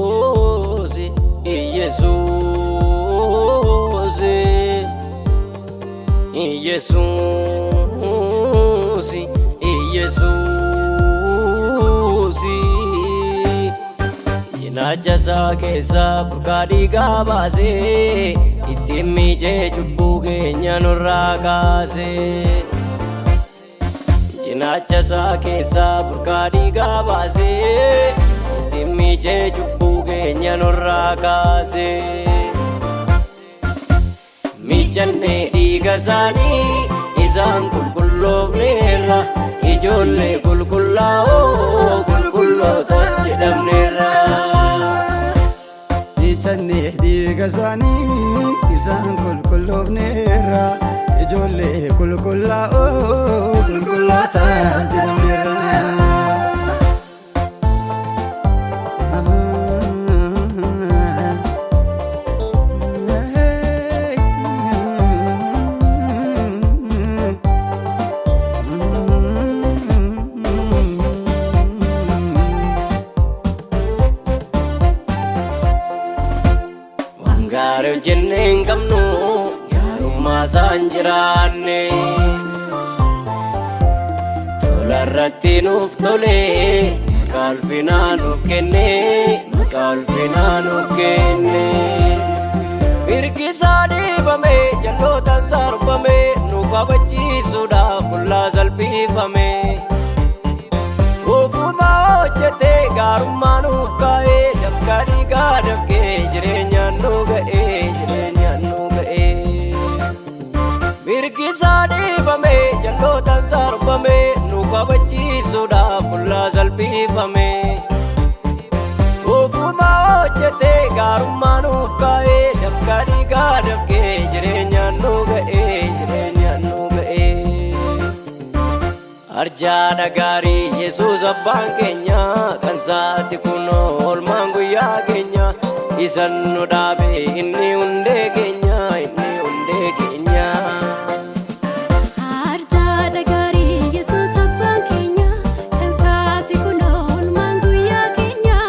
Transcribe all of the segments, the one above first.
Jesús, Jesús, Jesús, Jesús. Jinacha isaa keessaa burqaa dhiigaa baasee ittiin miicee cubbuu keenya nurraa kaasee. Jinacha isaa keessaa burqaa dhiigaa baasee ittiin miicee cubbuu keenya nurraa kaasee. Miicannee dhiiga isaanii isaan qulqulloofneerra, ijoollee qulqullaa'oo qulqullootas jedhamneerra. Miicannee dhiiga isaanii isaan qulqulloofneerra, ijoollee qulqullaa'oo qulqullootas jedhamneerra. Gaarii hojjennee hin qabnu gaarummaa isaan jiraanne, tola irratti nuuf tolee maqaa ulfinaa nuuf kenne, maqaa ulfinaa nuuf kenne. Mirgi isaa dhiibame jal'ootaan sarbame nu kabachiisuudhaaf qullaa salphifame. Ofumaa hojjetee gaarummaa nuuf kaa'ee dafqa dhiigaa dafqee jireenyaan nu ga'ee, jireenyaan nu ga'ee. Mirgi isaa dhiibame jal'ootaan sarbame nu kabachiisuudhaaf qullaa salphifame. Ofumaa hojjetee gaarummaa nuuf kaa'ee dafqa dhiigaa dafqee jireenyaan nu ga'ee, jireenyaan nu ga'ee. Arjaadha gaarii Yesuus abbaan keenya kan saati kunoo oolmaan guyyaa keenya, isan nu dhaabe inni hundee keenya, inni hundee keenya. Arjaadha gaarii Yesuus abbaan keenya kan saati kunoo oolmaan guyyaa keenya,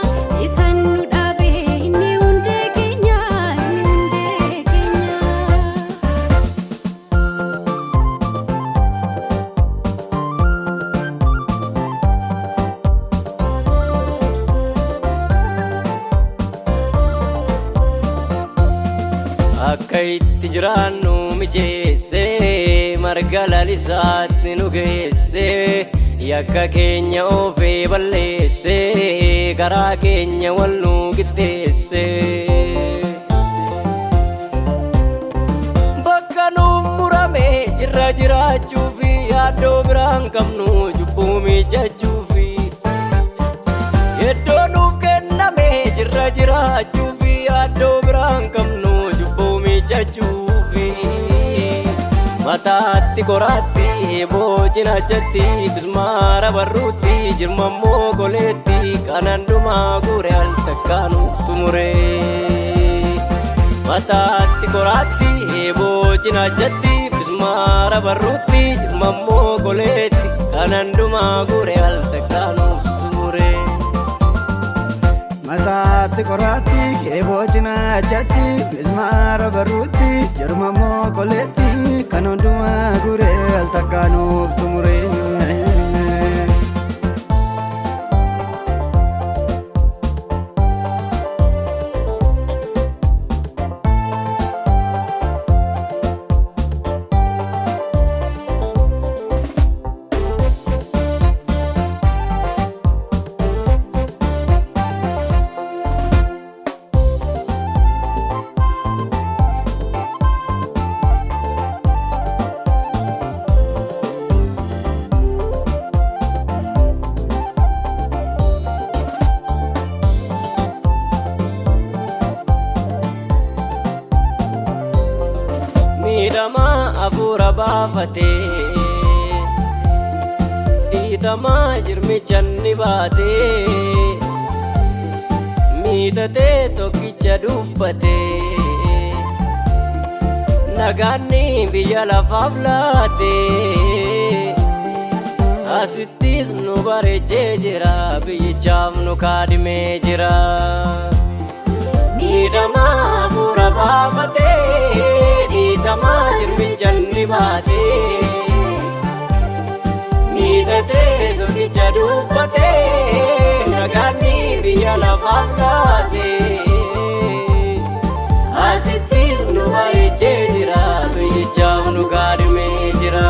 isan nu dhaabe inni hundee keenya, inni hundee keenya. Akka itti jiraannu mijeessee marga lalisaatti nu geessee, yakka keenya oofee balleessee karaa keenya wal nu qixxeessee. Bakka nuuf murame irra jiraachuufi yaaddoo biraan qabnu cubbuu miicachuufi, iddoo nuuf kenname irra jiraachuufi yaaddoo biraan qabnu cubbuu miicachuufi. Mataatti qoraatti eeboo cinaachatti bismaara barruutti jirmammoo goleetti kan hundumaa guure al takkaa nuuf tumure. Mataatti qoraatti eeboo cinaachatti bismaara barruutti jirmammoo goleetti kan hundumaa guure al takkaa nuuf tumure. Mataatti qoraatti eeboo cinaachatti bismaara barruutti jirmammoo goleetti kan hundumaa guure al takkaa nuuf tumure. Dhiitamaa hafuura baafatee dhiitamaa jirmicha ni baatee miidhatee tokkicha dubbatee nagaanni biyya lafaaf laatee asittis nu bareechee jira biyyichaaf nu kaadhimee jira. Dhiitamaa hafuura baafatee dhiitamaa jirmicha ni baatee miidhatee tokkicha dubbatee nagaanni biyya lafaaf laatee asittis nu bareechee jira biyyichaaf nu kaadhimee jira.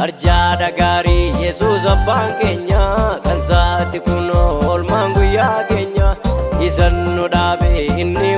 Arjaadha gaarii Yesuus abbaan keenya kan isaatti kunoo oolmaan guyyaa keenya isan nu dhaabe inni